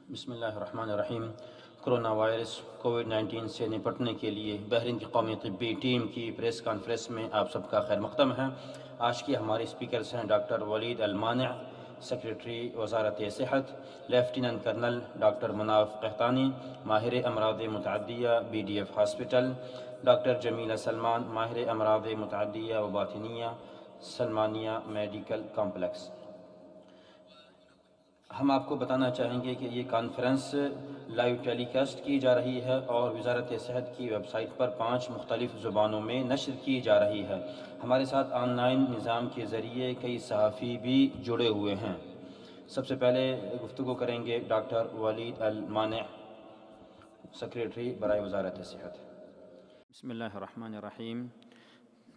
بسم اللہ الرحمن الرحیم۔ کرونا وائرس کووڈ-19 سے نپٹنے کے لیے بحرین کی قومی طبی ٹیم کی پریس کانفرنس میں آپ سب کا خیر مقدم ہے۔ آج کی ہمارے اسپیکرز ہیں ڈاکٹر ولید المانع، سیکریٹری وزارت صحت، لیفٹیننٹ کرنل ڈاکٹر مناف قحطانی، ماہر امراض متعدیہ BDF ہاسپٹل، ڈاکٹر جمیلہ سلمان، ماہر امراض متعدیہ و باطنیہ، سلمانیہ میڈیکل کمپلیکس۔ ہم آپ کو بتانا چاہیں گے کہ یہ کانفرنس لائیو ٹیلی کاسٹ کی جا رہی ہے اور وزارت صحت کی ویب سائٹ پر 5 مختلف زبانوں میں نشر کی جا رہی ہے۔ ہمارے ساتھ آن لائن نظام کے ذریعے کئی صحافی بھی جڑے ہوئے ہیں۔ سب سے پہلے گفتگو کریں گے ڈاکٹر ولید المانع، سیکریٹری برائے وزارت صحت۔ بسم اللہ الرحمن الرحیم۔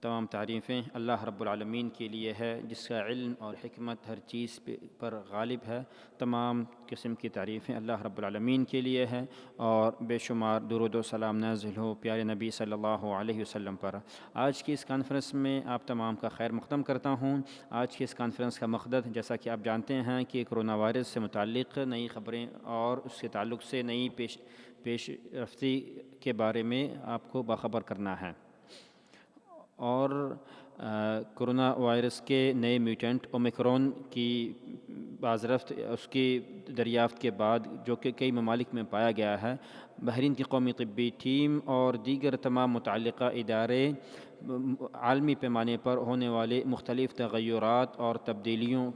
تمام تعریفیں اللہ رب العالمین کے لیے ہے جس کا علم اور حکمت ہر چیز پر غالب ہے۔ تمام قسم کی تعریفیں اللہ رب العالمین کے لیے ہے اور بے شمار درود و سلام نازل ہو پیارے نبی صلی اللہ علیہ وسلم پر۔ آج کی اس کانفرنس میں آپ تمام کا خیر مقدم کرتا ہوں۔ آج کی اس کانفرنس کا مقصد جیسا کہ آپ جانتے ہیں کہ کرونا وائرس سے متعلق نئی خبریں اور اس کے تعلق سے نئی پیش رفتی کے بارے میں آپ کو باخبر کرنا ہے، اور کرونا وائرس کے نئے میوٹینٹ اومیکرون کی بازرفت اس کی دریافت کے بعد جو کہ کئی ممالک میں پایا گیا ہے، بحرین کی قومی طبی ٹیم اور دیگر تمام متعلقہ ادارے عالمی پیمانے پر ہونے والے مختلف تغیرات اور تبدیلیوں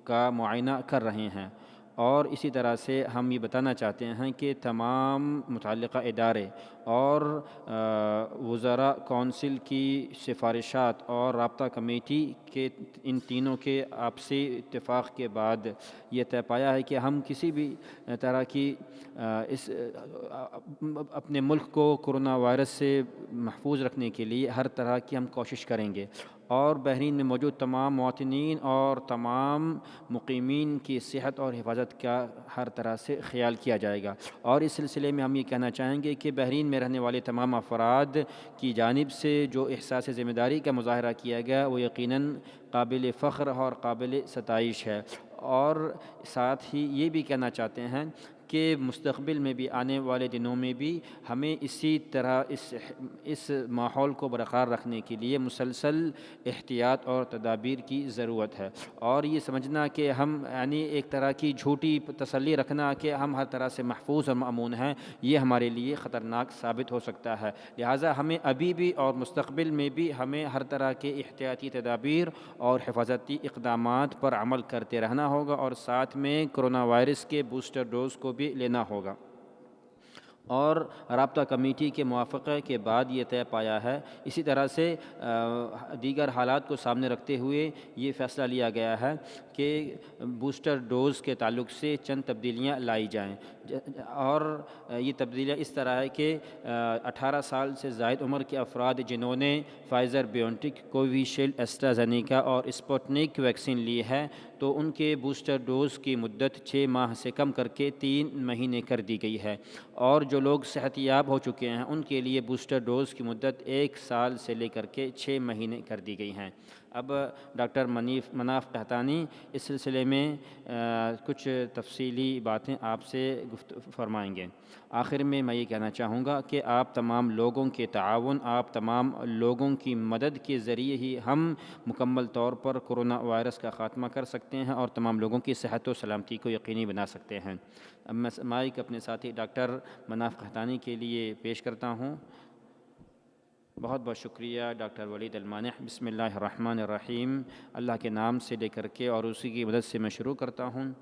کا معائنہ کر رہے ہیں، اور اسی طرح سے ہم یہ بتانا چاہتے ہیں کہ تمام متعلقہ ادارے اور وزراء کونسل کی سفارشات اور رابطہ کمیٹی کے ان تینوں کے آپسی اتفاق کے بعد یہ طے پایا ہے کہ ہم کسی بھی طرح کی اپنے ملک کو کرونا وائرس سے محفوظ رکھنے کے لیے ہر طرح کی ہم کوشش کریں گے، اور بحرین میں موجود تمام مواطنین اور تمام مقیمین کی صحت اور حفاظت کا ہر طرح سے خیال کیا جائے گا۔ اور اس سلسلے میں ہم یہ کہنا چاہیں گے کہ بحرین میں رہنے والے تمام افراد کی جانب سے جو احساس ذمہ داری کا مظاہرہ کیا گیا وہ یقیناً قابل فخر اور قابل ستائش ہے، اور ساتھ ہی یہ بھی کہنا چاہتے ہیں کہ مستقبل میں بھی آنے والے دنوں میں بھی ہمیں اسی طرح اس ماحول کو برقرار رکھنے کے لیے مسلسل احتیاط اور تدابیر کی ضرورت ہے، اور یہ سمجھنا کہ ہم یعنی ایک طرح کی جھوٹی تسلی رکھنا کہ ہم ہر طرح سے محفوظ اور مأمون ہیں، یہ ہمارے لیے خطرناک ثابت ہو سکتا ہے۔ لہٰذا ہمیں ابھی بھی اور مستقبل میں بھی ہمیں ہر طرح کے احتیاطی تدابیر اور حفاظتی اقدامات پر عمل کرتے رہنا ہوگا، اور ساتھ میں کرونا وائرس کے بوسٹر ڈوز کو بھی لینا ہوگا۔ اور رابطہ کمیٹی کے موافقے کے بعد یہ طے پایا ہے، اسی طرح سے دیگر حالات کو سامنے رکھتے ہوئے یہ فیصلہ لیا گیا ہے کہ بوسٹر ڈوز کے تعلق سے چند تبدیلیاں لائی جائیں، اور یہ تبدیلیاں اس طرح ہے کہ 18 سال سے زائد عمر کے افراد جنہوں نے فائزر بیونٹک، کوویشیلڈ، ایسٹرازینیکا اور اسپوٹنک ویکسین لی ہے تو ان کے بوسٹر ڈوز کی مدت 6 ماہ سے کم کر کے 3 مہینے کر دی گئی ہے، اور جو لوگ صحت یاب ہو چکے ہیں ان کے لیے بوسٹر ڈوز کی مدت 1 سال سے لے کر کے 6 مہینے کر دی گئی ہیں۔ اب ڈاکٹر مناف قحطانی اس سلسلے میں کچھ تفصیلی باتیں آپ سے فرمائیں گے۔ آخر میں یہ کہنا چاہوں گا کہ آپ تمام لوگوں کے تعاون، آپ تمام لوگوں کی مدد کے ذریعے ہی ہم مکمل طور پر کرونا وائرس کا خاتمہ کر سکتے ہیں اور تمام لوگوں کی صحت و سلامتی کو یقینی بنا سکتے ہیں۔ اب میں مائک اپنے ساتھی ڈاکٹر مناف قحطانی کے لیے پیش کرتا ہوں۔ بہت بہت شکریہ ڈاکٹر ولید المانع۔ بسم اللہ الرحمن الرحیم۔ اللہ کے نام سے لے کر کے اور اسی کی مدد سے میں شروع کرتا ہوں۔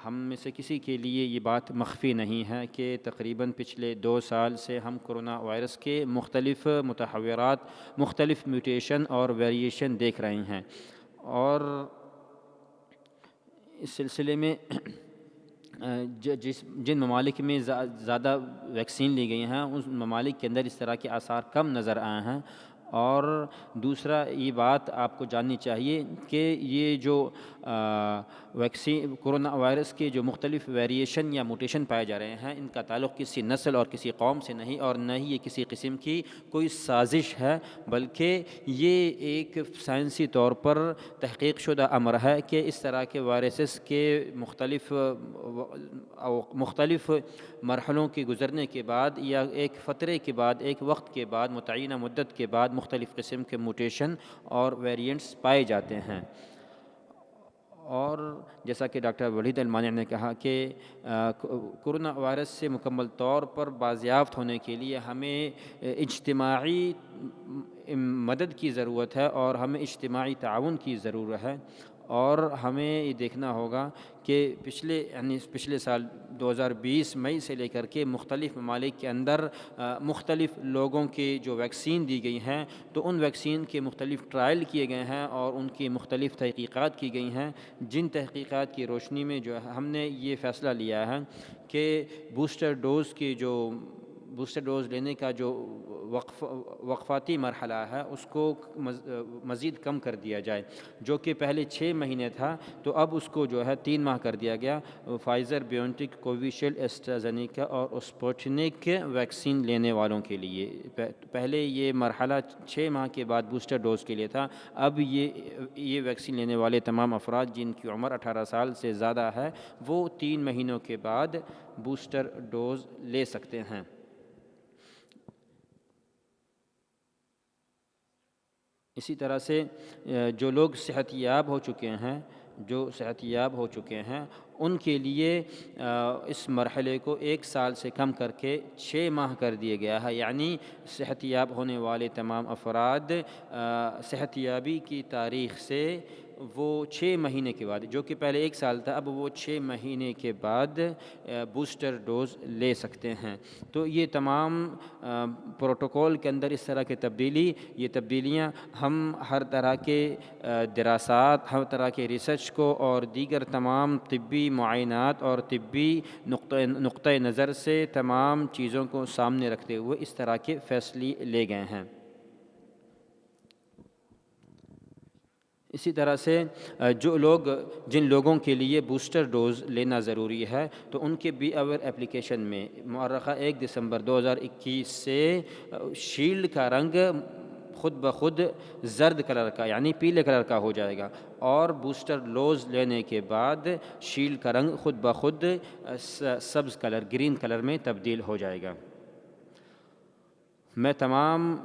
ہم میں سے کسی کے لیے یہ بات مخفی نہیں ہے کہ تقریباً پچھلے 2 سال سے ہم کرونا وائرس کے مختلف متحورات، مختلف میوٹیشن اور ویریشن دیکھ رہے ہیں، اور اس سلسلے میں جن ممالک میں زیادہ ویکسین لی گئی ہیں ان ممالک کے اندر اس طرح کے آثار کم نظر آئے ہیں، اور دوسرا یہ بات آپ کو جاننی چاہیے کہ یہ جو ویکسین کرونا وائرس کے جو مختلف ویریشن یا موٹیشن پائے جا رہے ہیں، ان کا تعلق کسی نسل اور کسی قوم سے نہیں، اور نہ ہی یہ کسی قسم کی کوئی سازش ہے، بلکہ یہ ایک سائنسی طور پر تحقیق شدہ امر ہے کہ اس طرح کے وائرسز کے مختلف مرحلوں کے گزرنے کے بعد یا ایک فترے کے بعد، ایک وقت کے بعد، متعینہ مدت کے بعد مختلف قسم کے موٹیشن اور ویریئنٹس پائے جاتے ہیں۔ اور جیسا کہ ڈاکٹر ولید المانع نے کہا کہ کرونا وائرس سے مکمل طور پر بازیافت ہونے کے لیے ہمیں اجتماعی مدد کی ضرورت ہے، اور ہمیں اجتماعی تعاون کی ضرورت ہے، اور ہمیں یہ دیکھنا ہوگا کہ پچھلے سال 2020 مئی سے لے کر کے مختلف ممالک کے اندر مختلف لوگوں کے جو ویکسین دی گئی ہیں، تو ان ویکسین کے مختلف ٹرائل کیے گئے ہیں اور ان کی مختلف تحقیقات کی گئی ہیں، جن تحقیقات کی روشنی میں جو ہے ہم نے یہ فیصلہ لیا ہے کہ بوسٹر ڈوز لینے کا جو وقفاتی مرحلہ ہے اس کو مزید کم کر دیا جائے، جو کہ پہلے 6 مہینے تھا، تو اب اس کو جو ہے 3 ماہ کر دیا گیا۔ فائزر، بیونٹیک، کوویشیلڈ، ایسٹرازینیکا اور اسپوٹنک ویکسین لینے والوں کے لیے پہلے یہ مرحلہ 6 ماہ کے بعد بوسٹر ڈوز کے لیے تھا، اب یہ ویکسین لینے والے تمام افراد جن کی عمر 18 سال سے زیادہ ہے وہ 3 مہینوں کے بعد بوسٹر ڈوز لے سکتے ہیں۔ اسی طرح سے جو لوگ صحت یاب ہو چکے ہیں ان کے لیے اس مرحلے کو 1 سال سے کم کر کے 6 ماہ کر دیا گیا ہے، یعنی صحت یاب ہونے والے تمام افراد صحت یابی کی تاریخ سے وہ 6 مہینے کے بعد، جو کہ پہلے 1 سال تھا، اب وہ 6 مہینے کے بعد بوسٹر ڈوز لے سکتے ہیں۔ تو یہ تمام پروٹوکول کے اندر اس طرح کی یہ تبدیلیاں ہم ہر طرح کے دراسات، ہر طرح کے ریسرچ کو اور دیگر تمام طبی معائنات اور طبی نقطۂ نظر سے تمام چیزوں کو سامنے رکھتے ہوئے اس طرح کے فیصلے لے گئے ہیں۔ اسی طرح سے جن لوگوں کے لیے بوسٹر ڈوز لینا ضروری ہے، تو ان کے بی اویئر اپلیکیشن میں مؤرخہ 1 دسمبر 2021 سے شیلڈ کا رنگ خود بخود زرد کلر کا یعنی پیلے کلر کا ہو جائے گا، اور بوسٹر ڈوز لینے کے بعد شیلڈ کا رنگ خود بخود سبز کلر، گرین کلر میں تبدیل ہو جائے گا۔ میں تمام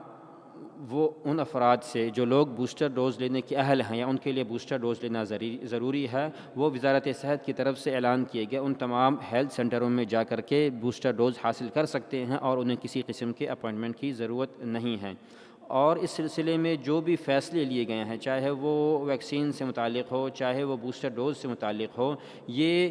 ان افراد سے جو لوگ بوسٹر ڈوز لینے کے اہل ہیں یا ان کے لیے بوسٹر ڈوز لینا ضروری ہے، وہ وزارت صحت کی طرف سے اعلان کیے گئے ان تمام ہیلتھ سینٹروں میں جا کر کے بوسٹر ڈوز حاصل کر سکتے ہیں، اور انہیں کسی قسم کے اپوائنٹمنٹ کی ضرورت نہیں ہے۔ اور اس سلسلے میں جو بھی فیصلے لیے گئے ہیں، چاہے وہ ویکسین سے متعلق ہو، چاہے وہ بوسٹر ڈوز سے متعلق ہو، یہ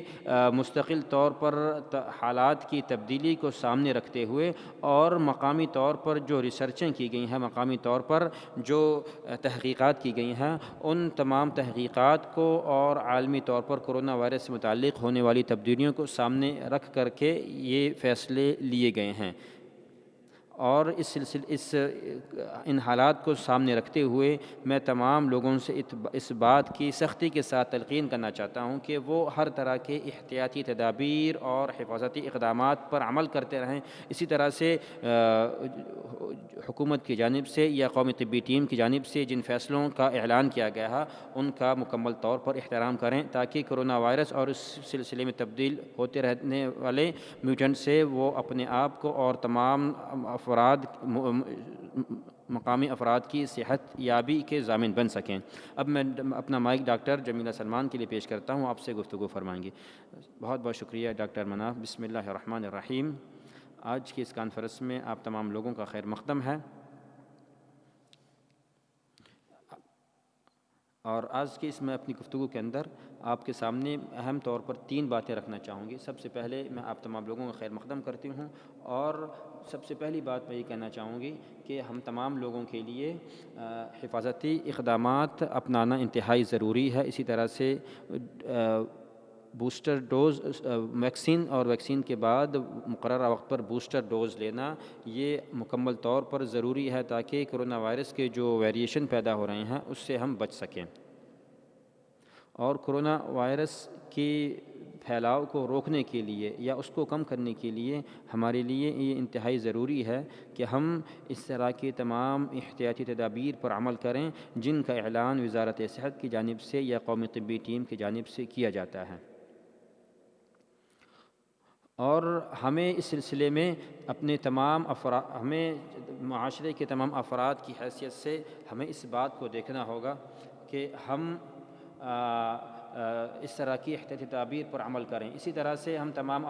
مستقل طور پر حالات کی تبدیلی کو سامنے رکھتے ہوئے اور مقامی طور پر جو ریسرچیں کی گئی ہیں، مقامی طور پر جو تحقیقات کی گئی ہیں، ان تمام تحقیقات کو اور عالمی طور پر کرونا وائرس سے متعلق ہونے والی تبدیلیوں کو سامنے رکھ کر کے یہ فیصلے لیے گئے ہیں۔ اور ان حالات کو سامنے رکھتے ہوئے میں تمام لوگوں سے اس بات کی سختی کے ساتھ تلقین کرنا چاہتا ہوں کہ وہ ہر طرح کے احتیاطی تدابیر اور حفاظتی اقدامات پر عمل کرتے رہیں۔ اسی طرح سے حکومت کی جانب سے یا قومی طبی ٹیم کی جانب سے جن فیصلوں کا اعلان کیا گیا ہے ان کا مکمل طور پر احترام کریں، تاکہ کرونا وائرس اور اس سلسلے میں تبدیل ہوتے رہنے والے میوٹنٹ سے وہ اپنے آپ کو اور تمام مقامی افراد کی صحت یابی کے ضامن بن سکیں۔ اب میں اپنا مائک ڈاکٹر جمیلہ سلمان کے لیے پیش کرتا ہوں، آپ سے گفتگو فرمائیں گے۔ بہت بہت شکریہ ڈاکٹر مناف۔ بسم اللہ الرحمن الرحیم۔ آج کی اس کانفرنس میں آپ تمام لوگوں کا خیر مقدم ہے، اور آج کی میں اپنی گفتگو کے اندر آپ کے سامنے اہم طور پر 3 باتیں رکھنا چاہوں گی۔ سب سے پہلے میں آپ تمام لوگوں کا خیر مقدم کرتی ہوں، اور سب سے پہلی بات میں یہ کہنا چاہوں گی کہ ہم تمام لوگوں کے لیے حفاظتی اقدامات اپنانا انتہائی ضروری ہے۔ اسی طرح سے بوسٹر ڈوز ویکسین اور ویکسین کے بعد مقررہ وقت پر بوسٹر ڈوز لینا یہ مکمل طور پر ضروری ہے تاکہ کرونا وائرس کے جو ویریشن پیدا ہو رہے ہیں اس سے ہم بچ سکیں۔ اور کرونا وائرس کی پھیلاؤ کو روکنے کے لیے یا اس کو کم کرنے کے لیے ہمارے لیے یہ انتہائی ضروری ہے کہ ہم اس طرح کی تمام احتیاطی تدابیر پر عمل کریں جن کا اعلان وزارت صحت کی جانب سے یا قومی طبی ٹیم کی جانب سے کیا جاتا ہے۔ اور ہمیں اس سلسلے میں اپنے تمام ہمیں معاشرے کے تمام افراد کی حیثیت سے ہمیں اس بات کو دیکھنا ہوگا کہ ہم اس طرح کی احتیاطی تدابیر پر عمل کریں۔ اسی طرح سے ہم تمام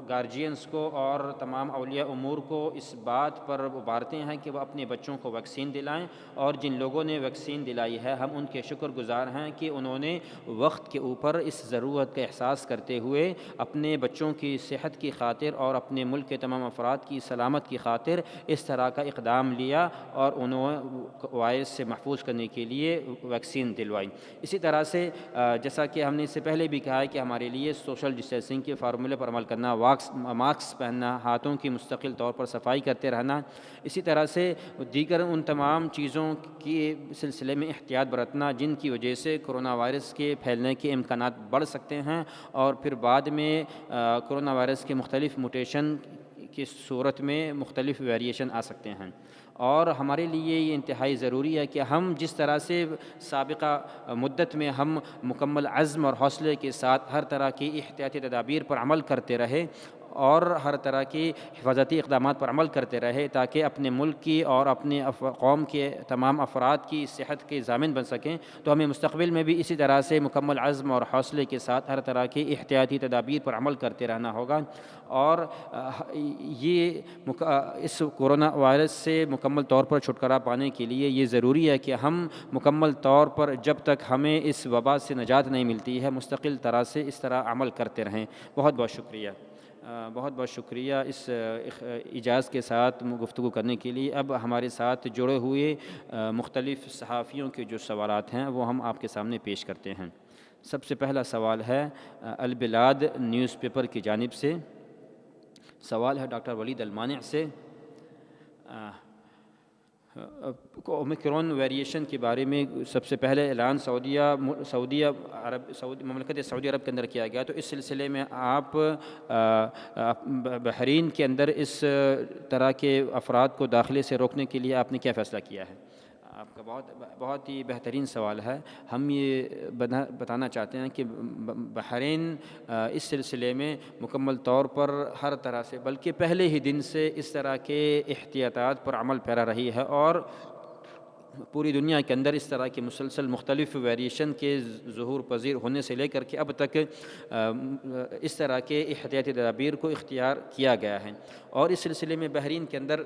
گارجینز کو اور تمام اولیاء امور کو اس بات پر ابھارتے ہیں کہ وہ اپنے بچوں کو ویکسین دلائیں، اور جن لوگوں نے ویکسین دلائی ہے ہم ان کے شکر گزار ہیں کہ انہوں نے وقت کے اوپر اس ضرورت کا احساس کرتے ہوئے اپنے بچوں کی صحت کی خاطر اور اپنے ملک کے تمام افراد کی سلامت کی خاطر اس طرح کا اقدام لیا اور انہوں وائرس سے محفوظ کرنے کے لیے ویکسین دلوائی۔ اسی طرح سے جیسا کہ ہم نے اس سے پہلے بھی کہا ہے کہ ہمارے لیے سوشل ڈسٹینسنگ کے فارمولے پر عمل کرنا، ماسک پہننا، ہاتھوں کی مستقل طور پر صفائی کرتے رہنا، اسی طرح سے دیگر ان تمام چیزوں کی سلسلے میں احتیاط برتنا جن کی وجہ سے کرونا وائرس کے پھیلنے کے امکانات بڑھ سکتے ہیں اور پھر بعد میں کرونا وائرس کے مختلف موٹیشن کی صورت میں مختلف ویریشن آ سکتے ہیں۔ اور ہمارے لیے یہ انتہائی ضروری ہے کہ ہم جس طرح سے سابقہ مدت میں ہم مکمل عزم اور حوصلے کے ساتھ ہر طرح کی احتیاطی تدابیر پر عمل کرتے رہے اور ہر طرح کی حفاظتی اقدامات پر عمل کرتے رہے تاکہ اپنے ملک کی اور اپنے قوم کے تمام افراد کی صحت کے ضامن بن سکیں، تو ہمیں مستقبل میں بھی اسی طرح سے مکمل عزم اور حوصلے کے ساتھ ہر طرح کی احتیاطی تدابیر پر عمل کرتے رہنا ہوگا۔ اور یہ اس کرونا وائرس سے مکمل طور پر چھٹکارا پانے کے لیے یہ ضروری ہے کہ ہم مکمل طور پر جب تک ہمیں اس وبا سے نجات نہیں ملتی ہے مستقل طرح سے اس طرح عمل کرتے رہیں۔ بہت بہت شکریہ، بہت بہت شکریہ اس اجازت کے ساتھ گفتگو کرنے کے لیے۔ اب ہمارے ساتھ جڑے ہوئے مختلف صحافیوں کے جو سوالات ہیں وہ ہم آپ کے سامنے پیش کرتے ہیں۔ سب سے پہلا سوال ہے البلاد نیوز پیپر کی جانب سے، سوال ہے ڈاکٹر ولید المانع سے۔ اومیکرون ویریشن کے بارے میں سب سے پہلے اعلان مملکت سعودی عرب کے اندر کیا گیا، تو اس سلسلے میں آپ بحرین کے اندر اس طرح کے افراد کو داخلے سے روکنے کے لیے آپ نے کیا فیصلہ کیا ہے؟ آپ کا بہت ہی بہترین سوال ہے۔ ہم یہ بتانا چاہتے ہیں کہ بحرین اس سلسلے میں مکمل طور پر ہر طرح سے بلکہ پہلے ہی دن سے اس طرح کے احتیاطات پر عمل پیرا رہی ہے، اور پوری دنیا کے اندر اس طرح کے مسلسل مختلف ویریشن کے ظہور پذیر ہونے سے لے کر کے اب تک اس طرح کے احتیاطی تدابیر کو اختیار کیا گیا ہے۔ اور اس سلسلے میں بحرین کے اندر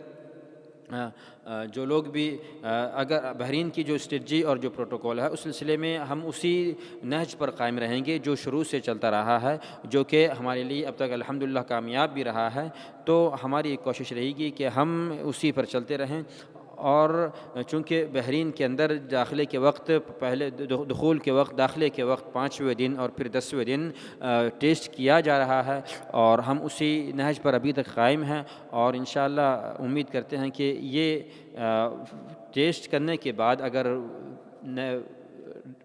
جو لوگ بھی اگر بحرین کی جو اسٹریٹجی اور جو پروٹوکول ہے اس سلسلے میں ہم اسی نہج پر قائم رہیں گے جو شروع سے چلتا رہا ہے، جو کہ ہمارے لیے اب تک الحمدللہ کامیاب بھی رہا ہے۔ تو ہماری کوشش رہے گی کہ ہم اسی پر چلتے رہیں، اور چونکہ بحرین کے اندر داخلے کے وقت پہلے دخول کے وقت داخلے کے وقت 5ویں دن اور پھر 10ویں دن ٹیسٹ کیا جا رہا ہے، اور ہم اسی نہج پر ابھی تک قائم ہیں، اور انشاءاللہ امید کرتے ہیں کہ یہ ٹیسٹ کرنے کے بعد اگر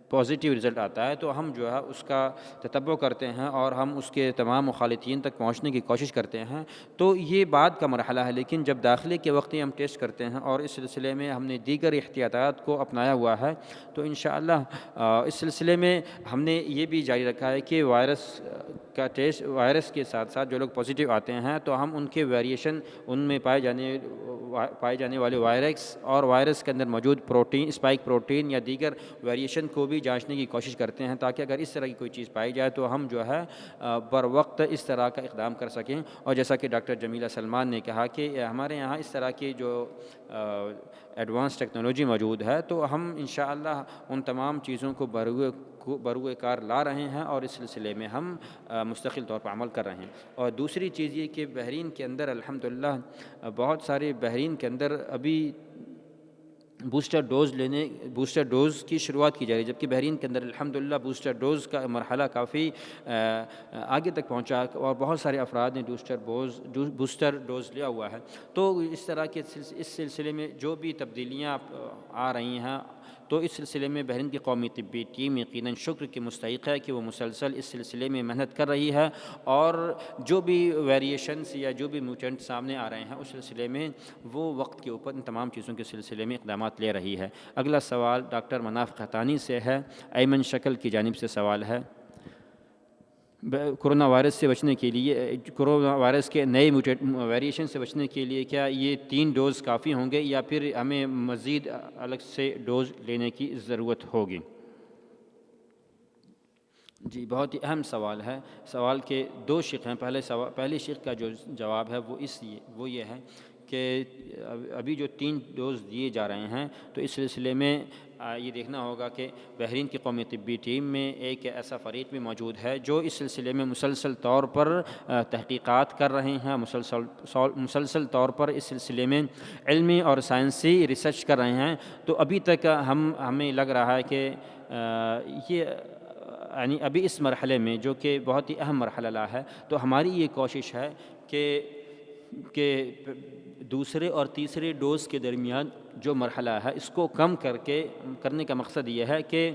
پازیٹیو رزلٹ آتا ہے تو ہم جو ہے اس کا تتبع کرتے ہیں اور ہم اس کے تمام مخالطین تک پہنچنے کی کوشش کرتے ہیں۔ تو یہ بعد کا مرحلہ ہے، لیکن جب داخلے کے وقت ہی ہم ٹیسٹ کرتے ہیں اور اس سلسلے میں ہم نے دیگر احتیاطات کو اپنایا ہوا ہے، تو انشاءاللہ اس سلسلے میں ہم نے یہ بھی جاری رکھا ہے کہ وائرس کے ساتھ ساتھ جو لوگ پازیٹیو آتے ہیں تو ہم ان کے ویریشن، ان میں پائے جانے والے وائرس اور وائرس کے اندر موجود پروٹین، اسپائک پروٹین یا دیگر ویریشن کو بھی جانچنے کی کوشش کرتے ہیں، تاکہ اگر اس طرح کی کوئی چیز پائی جائے تو ہم جو ہے بر وقت اس طرح کا اقدام کر سکیں۔ اور جیسا کہ ڈاکٹر جمیلہ سلمان نے کہا کہ ہمارے یہاں اس طرح کی جو ایڈوانس ٹیکنالوجی موجود ہے، تو ہم انشاءاللہ ان تمام چیزوں کو بروئے کار لا رہے ہیں، اور اس سلسلے میں ہم مستقل طور پر عمل کر رہے ہیں۔ اور دوسری چیز یہ کہ بحرین کے اندر الحمدللہ بہت سارے بحرین کے اندر ابھی بوسٹر ڈوز کی شروعات کی جا رہی ہے، جبکہ بحرین کے اندر الحمدللہ بوسٹر ڈوز کا مرحلہ کافی آگے تک پہنچا اور بہت سارے افراد نے بوسٹر ڈوز لیا ہوا ہے۔ تو اس طرح کے اس سلسلے میں جو بھی تبدیلیاں آ رہی ہیں، تو اس سلسلے میں بحرین کی قومی طبی ٹیم یقیناً شکر کی مستحق ہے کہ وہ مسلسل اس سلسلے میں محنت کر رہی ہے، اور جو بھی ویریشنز یا جو بھی میوٹنٹ سامنے آ رہے ہیں اس سلسلے میں وہ وقت کے اوپر ان تمام چیزوں کے سلسلے میں اقدامات لے رہی ہے۔ اگلا سوال ڈاکٹر مناف قحطانی سے ہے، ایمن شکل کی جانب سے سوال ہے، کرونا وائرس سے بچنے کے لیے، کرونا وائرس کے نئے ویریشن سے بچنے کے لیے کیا یہ 3 ڈوز کافی ہوں گے یا پھر ہمیں مزید الگ سے ڈوز لینے کی ضرورت ہوگی؟ جی، بہت ہی اہم سوال ہے۔ سوال کے 2 شق ہیں۔ پہلے شق کا جو جواب ہے وہ یہ ہے کہ ابھی جو 3 ڈوز دیے جا رہے ہیں، تو اس سلسلے میں یہ دیکھنا ہوگا کہ بحرین کی قومی طبی ٹیم میں ایک ایسا فریق بھی موجود ہے جو اس سلسلے میں مسلسل طور پر تحقیقات کر رہے ہیں، مسلسل طور پر اس سلسلے میں علمی اور سائنسی ریسرچ کر رہے ہیں۔ تو ابھی تک ہمیں لگ رہا ہے کہ یہ یعنی ابھی اس مرحلے میں، جو کہ بہت ہی اہم مرحلہ ہے، تو ہماری یہ کوشش ہے کہ دوسرے اور تیسرے ڈوز کے درمیان جو مرحلہ ہے اس کو کم کرنے کا مقصد یہ ہے کہ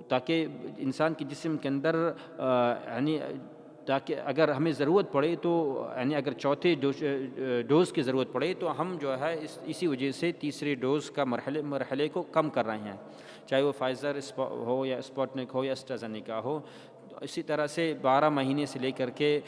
تاکہ انسان کے جسم کے اندر یعنی تاکہ اگر ہمیں ضرورت پڑے تو یعنی اگر چوتھے ڈوز کی ضرورت پڑے تو ہم جو ہے اسی وجہ سے تیسرے ڈوز کا مرحلے کو کم کر رہے ہیں، چاہے وہ فائزر ہو یا اسپوٹنک ہو یا اسٹرازینیکا ہو۔ اسی طرح سے 12 مہینے سے لے کر کے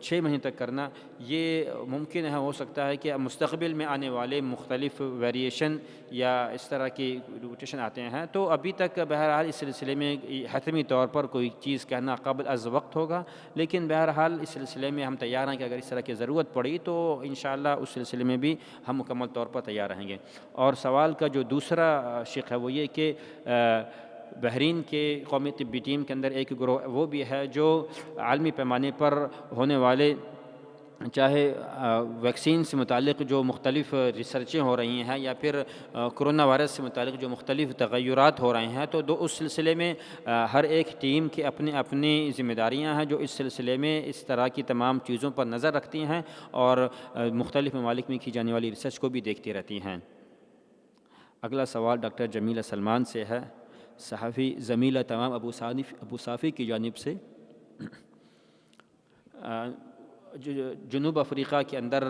6 مہینے تک کرنا یہ ممکن ہے، ہو سکتا ہے کہ مستقبل میں آنے والے مختلف ویریشن یا اس طرح کی روٹیشن آتے ہیں، تو ابھی تک بہرحال اس سلسلے میں حتمی طور پر کوئی چیز کہنا قبل از وقت ہوگا، لیکن بہرحال اس سلسلے میں ہم تیار ہیں کہ اگر اس طرح کی ضرورت پڑی تو انشاءاللہ اس سلسلے میں بھی ہم مکمل طور پر تیار رہیں گے۔ اور سوال کا جو دوسرا شق ہے وہ یہ کہ بحرین کے قومی طبی ٹیم کے اندر ایک گروہ وہ بھی ہے جو عالمی پیمانے پر ہونے والے چاہے ویکسین سے متعلق جو مختلف ریسرچیں ہو رہی ہیں یا پھر کرونا وائرس سے متعلق جو مختلف تغیرات ہو رہے ہیں، تو اس سلسلے میں ہر ایک ٹیم کی اپنی ذمہ داریاں ہیں جو اس سلسلے میں اس طرح کی تمام چیزوں پر نظر رکھتی ہیں اور مختلف ممالک میں کی جانے والی ریسرچ کو بھی دیکھتی رہتی ہیں۔ اگلا سوال ڈاکٹر جمیلہ سلمان سے ہے، صحافی زمیلہ تمام ابو صافی کی جانب سے، جنوب افریقہ کے اندر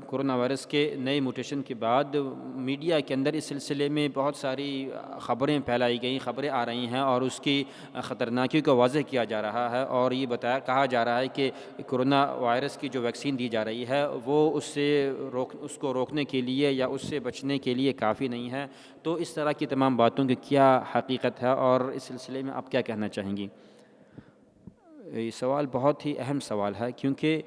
کرونا وائرس کے نئے موٹیشن کے بعد میڈیا کے اندر اس سلسلے میں بہت ساری خبریں پھیلائی گئیں، خبریں آ رہی ہیں اور اس کی خطرناکیوں کو واضح کیا جا رہا ہے، اور یہ کہا جا رہا ہے کہ کرونا وائرس کی جو ویکسین دی جا رہی ہے وہ اس کو روکنے کے لیے یا اس سے بچنے کے لیے کافی نہیں ہے۔ تو اس طرح کی تمام باتوں کی کیا حقیقت ہے اور اس سلسلے میں آپ کیا کہنا چاہیں گی؟ یہ سوال بہت ہی اہم سوال ہے، کیونکہ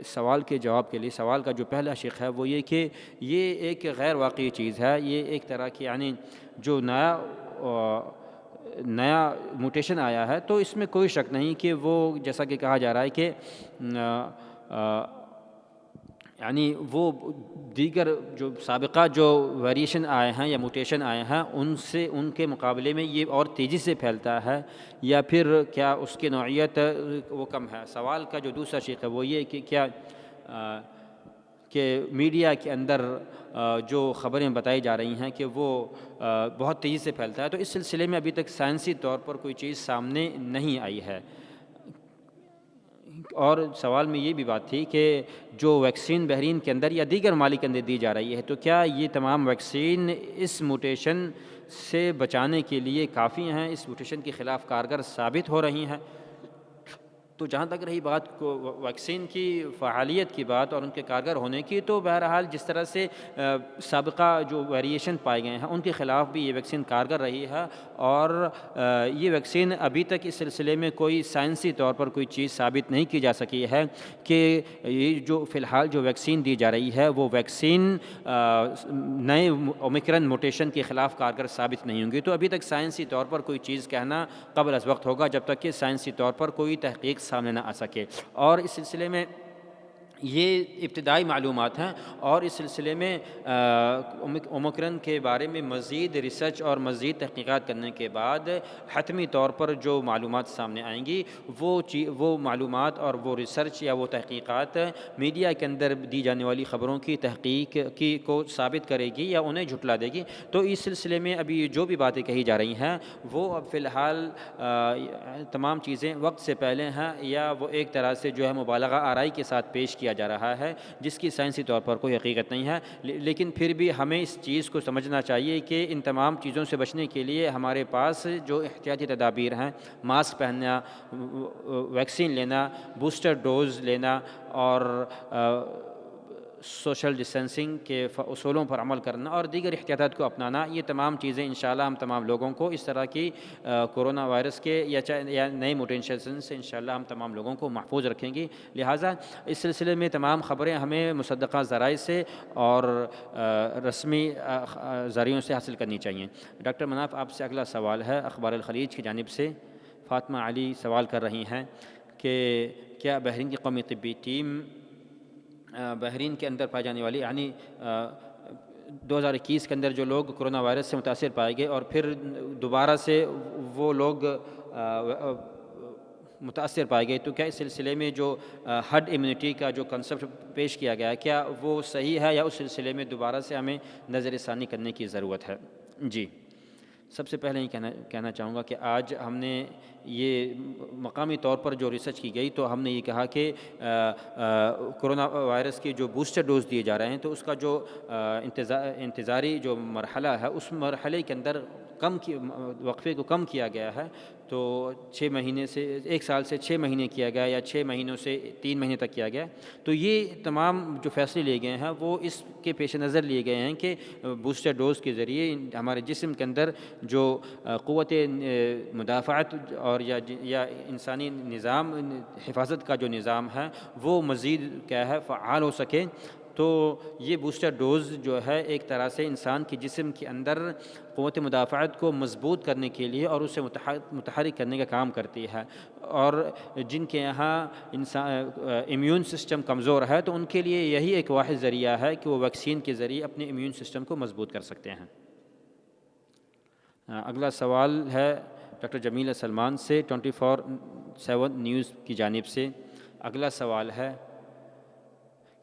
سوال کے جواب کے لیے سوال کا جو پہلا شق ہے وہ یہ کہ یہ ایک غیر واقعی چیز ہے، یہ ایک طرح کی یعنی جو نیا موٹیشن آیا ہے، تو اس میں کوئی شک نہیں کہ وہ جیسا کہ کہا جا رہا ہے کہ یعنی وہ دیگر جو سابقہ جو ویریشن آئے ہیں یا موٹیشن آئے ہیں ان کے مقابلے میں یہ اور تیزی سے پھیلتا ہے یا پھر کیا اس کی نوعیت وہ کم ہے۔ سوال کا جو دوسرا شق ہے وہ یہ کہ کیا کہ میڈیا کے اندر جو خبریں بتائی جا رہی ہیں کہ وہ بہت تیزی سے پھیلتا ہے، تو اس سلسلے میں ابھی تک سائنسی طور پر کوئی چیز سامنے نہیں آئی ہے۔ اور سوال میں یہ بھی بات تھی کہ جو ویکسین بحرین کے اندر یا دیگر ممالک کے اندر دی جا رہی ہے، تو کیا یہ تمام ویکسین اس موٹیشن سے بچانے کے لیے کافی ہیں، اس موٹیشن کے خلاف کارگر ثابت ہو رہی ہیں؟ تو جہاں تک رہی بات کو ویکسین کی فعالیت کی بات اور ان کے کارگر ہونے کی، تو بہرحال جس طرح سے سابقہ جو ویریشن پائے گئے ہیں ان کے خلاف بھی یہ ویکسین کارگر رہی ہے، اور یہ ویکسین ابھی تک اس سلسلے میں کوئی سائنسی طور پر کوئی چیز ثابت نہیں کی جا سکی ہے کہ یہ جو فی الحال جو ویکسین دی جا رہی ہے وہ ویکسین نئے اومیکرن موٹیشن کے خلاف کارگر ثابت نہیں ہوں گی۔ تو ابھی تک سائنسی طور پر کوئی چیز کہنا قبل از وقت ہوگا جب تک کہ سائنسی طور پر کوئی تحقیق سامنے نہ آ سکے۔ اور اس سلسلے میں یہ ابتدائی معلومات ہیں، اور اس سلسلے میں اومیکرون کے بارے میں مزید ریسرچ اور مزید تحقیقات کرنے کے بعد حتمی طور پر جو معلومات سامنے آئیں گی وہ معلومات اور وہ ریسرچ یا وہ تحقیقات میڈیا کے اندر دی جانے والی خبروں کی تحقیق کو ثابت کرے گی یا انہیں جھٹلا دے گی۔ تو اس سلسلے میں ابھی جو بھی باتیں کہی جا رہی ہیں وہ اب فی الحال تمام چیزیں وقت سے پہلے ہیں، یا وہ ایک طرح سے جو ہے مبالغہ آرائی کے ساتھ پیش کیا جا رہا ہے، جس کی سائنسی طور پر کوئی حقیقت نہیں ہے۔ لیکن پھر بھی ہمیں اس چیز کو سمجھنا چاہیے کہ ان تمام چیزوں سے بچنے کے لیے ہمارے پاس جو احتیاطی تدابیر ہیں، ماسک پہننا، ویکسین لینا، بوسٹر ڈوز لینا، اور سوشل ڈسٹینسنگ کے اصولوں پر عمل کرنا اور دیگر احتیاطات کو اپنانا، یہ تمام چیزیں انشاءاللہ ہم تمام لوگوں کو اس طرح کی کورونا وائرس کے یا نئے موٹیشن سے انشاءاللہ ہم تمام لوگوں کو محفوظ رکھیں گی۔ لہٰذا اس سلسلے میں تمام خبریں ہمیں مصدقہ ذرائع سے اور رسمی ذرائعوں سے حاصل کرنی چاہیے۔ ڈاکٹر مناف، آپ سے اگلا سوال ہے اخبار الخلیج کی جانب سے۔ فاطمہ علی سوال کر رہی ہیں کہ کیا بحرین کی قومی طبی ٹیم بحرین کے اندر پائی جانے والی، یعنی 2021 کے اندر جو لوگ کرونا وائرس سے متاثر پائے گئے اور پھر دوبارہ سے وہ لوگ متاثر پائے گئے، تو کیا اس سلسلے میں جو ہرڈ امیونٹی کا جو کنسپٹ پیش کیا گیا ہے کیا وہ صحیح ہے، یا اس سلسلے میں دوبارہ سے ہمیں نظر ثانی کرنے کی ضرورت ہے؟ جی، سب سے پہلے یہ کہنا چاہوں گا کہ آج ہم نے یہ مقامی طور پر جو ریسرچ کی گئی تو ہم نے یہ کہا کہ کرونا وائرس کے جو بوسٹر ڈوز دیے جا رہے ہیں تو اس کا جو انتظاری جو مرحلہ ہے اس مرحلے کے اندر وقفے کو کم کیا گیا ہے، تو 6 مہینے سے 1 سال سے 6 مہینے کیا گیا، یا 6 مہینوں سے 3 مہینے تک کیا گیا۔ تو یہ تمام جو فیصلے لیے گئے ہیں وہ اس کے پیش نظر لیے گئے ہیں کہ بوسٹر ڈوز کے ذریعے ہمارے جسم کے اندر جو قوت مدافعت اور یا انسانی نظام حفاظت کا جو نظام ہے وہ مزید کیا ہے فعال ہو سکے۔ تو یہ بوسٹر ڈوز جو ہے ایک طرح سے انسان کے جسم کے اندر قوت مدافعت کو مضبوط کرنے کے لیے اور اسے متحرک کرنے کا کام کرتی ہے، اور جن کے یہاں امیون سسٹم کمزور ہے تو ان کے لیے یہی ایک واحد ذریعہ ہے کہ وہ ویکسین کے ذریعے اپنے امیون سسٹم کو مضبوط کر سکتے ہیں۔ اگلا سوال ہے ڈاکٹر جمیلہ سلمان سے 24/7 نیوز کی جانب سے۔ اگلا سوال ہے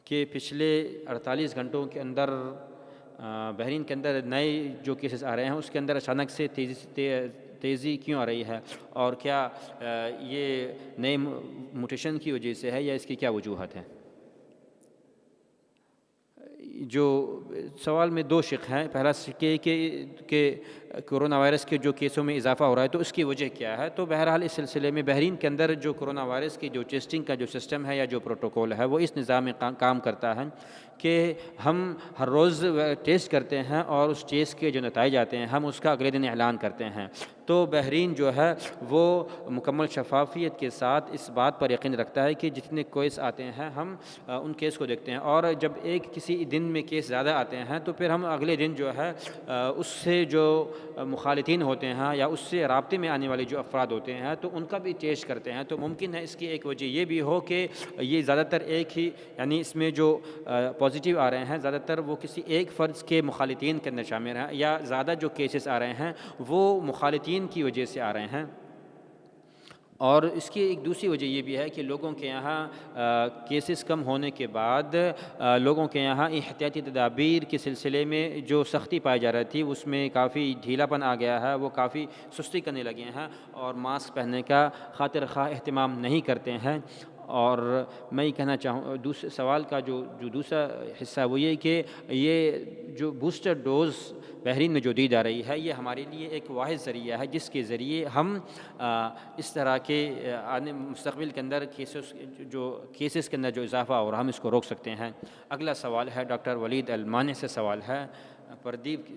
کہ پچھلے 48 گھنٹوں کے اندر بحرین کے اندر نئے جو کیسز آ رہے ہیں اس کے اندر اچانک سے تیزی کیوں آ رہی ہے، اور کیا یہ نئے موٹیشن کی وجہ سے ہے یا اس کی کیا وجوہات ہیں؟ جو سوال میں 2 شق ہیں، پہلا کہ کرونا وائرس کے جو کیسوں میں اضافہ ہو رہا ہے تو اس کی وجہ کیا ہے۔ تو بہرحال اس سلسلے میں بحرین کے اندر جو کرونا وائرس کی جو ٹیسٹنگ کا جو سسٹم ہے یا جو پروٹوکول ہے وہ اس نظام میں کام کرتا ہے کہ ہم ہر روز ٹیسٹ کرتے ہیں اور اس ٹیسٹ کے جو نتائج آتے ہیں ہم اس کا اگلے دن اعلان کرتے ہیں۔ تو بحرین جو ہے وہ مکمل شفافیت کے ساتھ اس بات پر یقین رکھتا ہے کہ جتنے کیس آتے ہیں ہم ان کیس کو دیکھتے ہیں، اور جب کسی دن میں کیس زیادہ آتے ہیں تو پھر ہم اگلے دن جو ہے اس سے جو مخالطین ہوتے ہیں یا اس سے رابطے میں آنے والے جو افراد ہوتے ہیں تو ان کا بھی ٹیسٹ کرتے ہیں۔ تو ممکن ہے اس کی ایک وجہ یہ بھی ہو کہ یہ زیادہ تر ایک ہی، یعنی اس میں جو پازیٹیو آ رہے ہیں زیادہ تر وہ کسی ایک فرد کے مخالطین کے اندر شامل ہیں، یا زیادہ جو کیسز آ رہے ہیں وہ مخالطین کی وجہ سے آ رہے ہیں۔ اور اس کی ایک دوسری وجہ یہ بھی ہے کہ لوگوں کے یہاں کیسز کم ہونے کے بعد لوگوں کے یہاں احتیاطی تدابیر کے سلسلے میں جو سختی پائی جا رہی تھی اس میں کافی ڈھیلا پن آ گیا ہے، وہ کافی سستی کرنے لگے ہیں اور ماسک پہننے کا خاطر خواہ اہتمام نہیں کرتے ہیں۔ اور میں یہ کہنا چاہوں دوسرے سوال کا جو دوسرا حصہ وہ یہ کہ یہ جو بوسٹر ڈوز بحرین میں جو دی جا رہی ہے یہ ہمارے لیے ایک واحد ذریعہ ہے جس کے ذریعے ہم اس طرح کے مستقبل کے اندر کیسز کے اندر جو اضافہ ہو رہا ہم اس کو روک سکتے ہیں۔ اگلا سوال ہے ڈاکٹر ولید المانی سے سوال ہے، پردیپ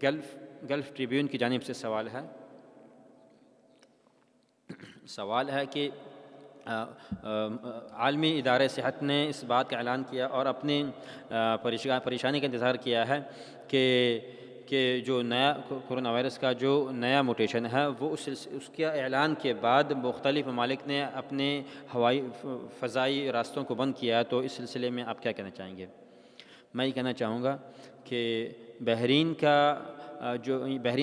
گلف ٹریبیون کی جانب سے سوال ہے۔ سوال ہے کہ عالمی ادارہ صحت نے اس بات کا اعلان کیا اور اپنی پریشانی کا اظہار کیا ہے کہ کہ جو نیا کرونا وائرس کا جو نیا موٹیشن ہے وہ اس کے اعلان کے بعد مختلف ممالک نے اپنے ہوائی فضائی راستوں کو بند کیا، تو اس سلسلے میں آپ کیا کہنا چاہیں گے؟ میں یہ کہنا چاہوں گا کہ بحرین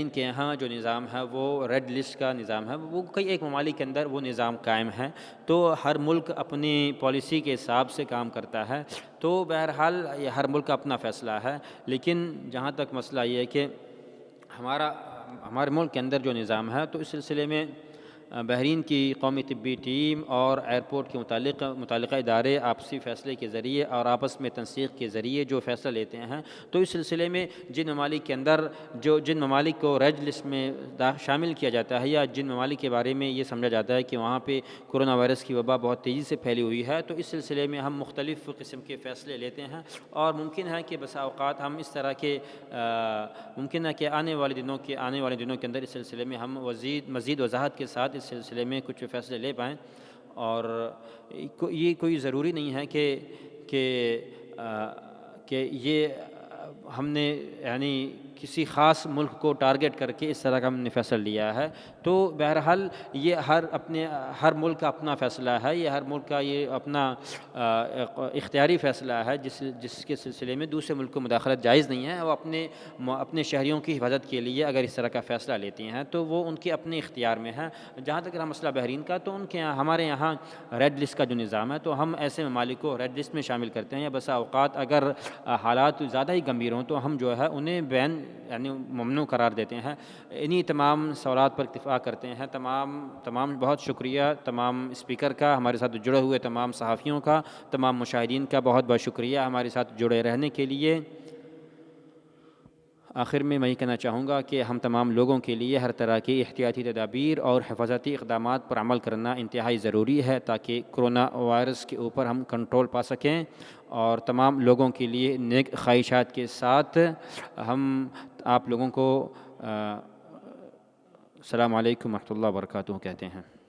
کے یہاں جو نظام ہے وہ ریڈ لسٹ کا نظام ہے، وہ کئی ایک ممالک کے اندر وہ نظام قائم ہے، تو ہر ملک اپنی پالیسی کے حساب سے کام کرتا ہے، تو بہرحال یہ ہر ملک کا اپنا فیصلہ ہے۔ لیکن جہاں تک مسئلہ یہ ہے کہ ہمارے ملک کے اندر جو نظام ہے، تو اس سلسلے میں بحرین کی قومی طبی ٹیم اور ایئرپورٹ کے متعلقہ ادارے آپسی فیصلے کے ذریعے اور آپس میں تنسیق کے ذریعے جو فیصلہ لیتے ہیں، تو اس سلسلے میں جن ممالک کے اندر جن ممالک کو ریڈ لسٹ میں شامل کیا جاتا ہے، یا جن ممالک کے بارے میں یہ سمجھا جاتا ہے کہ وہاں پہ کرونا وائرس کی وبا بہت تیزی سے پھیلی ہوئی ہے، تو اس سلسلے میں ہم مختلف قسم کے فیصلے لیتے ہیں، اور ممکن ہے کہ بسا اوقات ہم اس طرح کے ممکن ہے کہ آنے والے دنوں کے اندر اس سلسلے میں ہم مزید وضاحت کے ساتھ اس سلسلے میں کچھ فیصلے لے پائیں۔ اور یہ کوئی ضروری نہیں ہے کہ یہ ہم نے یعنی کسی خاص ملک کو ٹارگٹ کر کے اس طرح کا ہم نے فیصلہ لیا ہے، تو بہرحال یہ ہر ملک کا اپنا فیصلہ ہے، یہ ہر ملک کا یہ اپنا اختیاری فیصلہ ہے، جس کے سلسلے میں دوسرے ملک کو مداخلت جائز نہیں ہے۔ وہ اپنے شہریوں کی حفاظت کے لیے اگر اس طرح کا فیصلہ لیتی ہیں تو وہ ان کے اپنے اختیار میں ہے۔ جہاں تک رہا مسئلہ بحرین کا، تو ہمارے یہاں ریڈ لسٹ کا جو نظام ہے، تو ہم ایسے ممالک کو ریڈ لسٹ میں شامل کرتے ہیں، یا بسا اوقات اگر حالات زیادہ ہی گمبھیر ہوں تو ہم جو ہے انہیں یعنی ممنوع قرار دیتے ہیں۔ انہی تمام سوالات پر اتفاق کرتے ہیں۔ تمام بہت شکریہ تمام اسپیکر کا، ہمارے ساتھ جڑے ہوئے تمام صحافیوں کا، تمام مشاہدین کا بہت بہت شکریہ ہمارے ساتھ جڑے رہنے کے لیے۔ آخر میں یہ کہنا چاہوں گا کہ ہم تمام لوگوں کے لیے ہر طرح کی احتیاطی تدابیر اور حفاظتی اقدامات پر عمل کرنا انتہائی ضروری ہے، تاکہ کرونا وائرس کے اوپر ہم کنٹرول پا سکیں، اور تمام لوگوں کے لیے نیک خواہشات کے ساتھ ہم آپ لوگوں کو السلام علیکم ورحمۃ اللہ وبرکاتہ کہتے ہیں۔